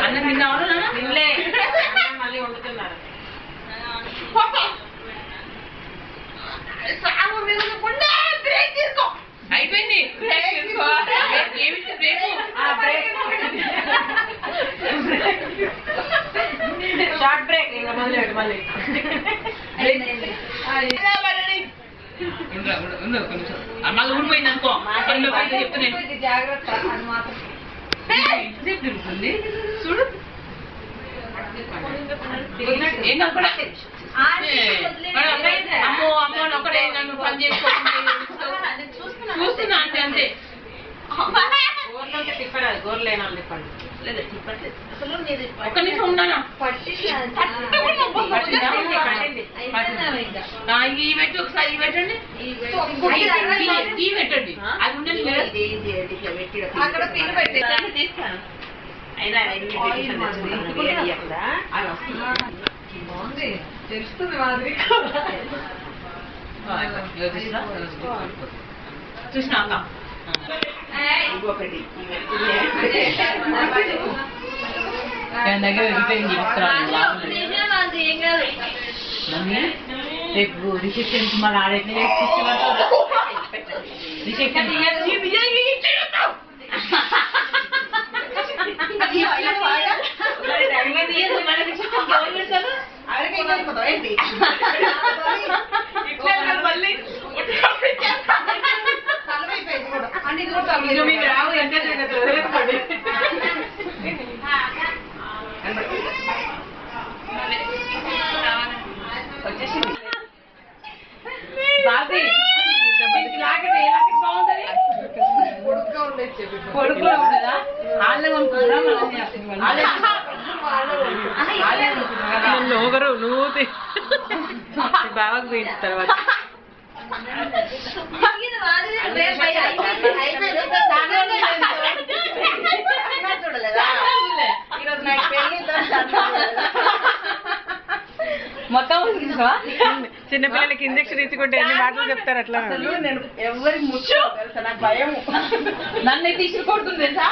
అన్నం తిన్నావా? తినలే, మళ్ళీ వండుతున్నారు. అయిపోయింది. Short break. ఇంకా మళ్ళీ మళ్ళీ మళ్ళీ ఊడిపోయింది అనుకో. చెప్తున్నాను జాగ్రత్త అని మాత్రం తిరుగుతుంది చూడు. అమ్మో అమ్మో ఒకటే నన్ను పని చేసుకోకుండా చూస్తున్నా అంటే అంతే. గోర్లంటే తిప్పరాదు, గోర్లు లేని వాళ్ళు తిప్పండి. లేదా తిప్పట్లేదు అసలు. ఒక్క నిమిషం ఉన్నానా? ఈ పెట్టి ఒకసారి ఈ పెట్టండి, ఈ పెట్టండి. అది ఉండండి అక్కడ పిన్ పెట్టి తీస్తాను. తెలుస్తుంది మాదిరి చూసినా అక్క రేపు రిసెప్షన్ మళ్ళీ ఆడైతే రిసెప్షన్ రావు ఎంత వచ్చేసింది. బాబీ లాకెట్ ఏ లాకెట్ బాగుంటది? కొడుకు ఉండదా? వాళ్ళే కొనుక్కున్నా ఒకరు నువ్వు బాబాకు పోయింది తర్వాత మొత్తం చిన్నపిల్లలకి ఇంజక్షన్ ఇచ్చుకుంటే ఎన్ని మాటలు చెప్తారు అట్లా. నేను ఎవరికి ముచ్చు నాకు భయం. నన్ను తీసి కొడుతుంది తెలుసా?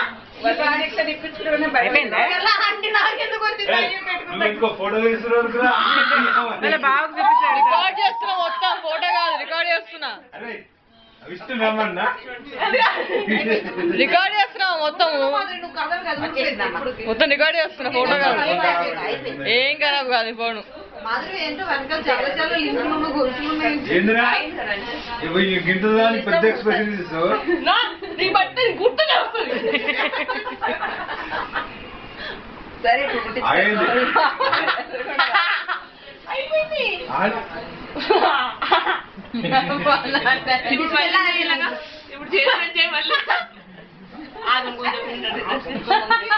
బాబుకి రికార్డ్ చేస్తున్నా, మొత్తం ఫోటో కాదు రికార్డ్ చేస్తున్నా, రికార్డ్ చేస్తున్నా మొత్తం మొత్తం రికార్డ్ చేస్తున్నా, ఫోటో కాదు. ఏం ఖరాబ్ కాదు ఫోను. పెద్ద ఎక్స్ప్రెషన్ ఇస్తావు. సరే ఇప్పుడు చేసి మళ్ళీ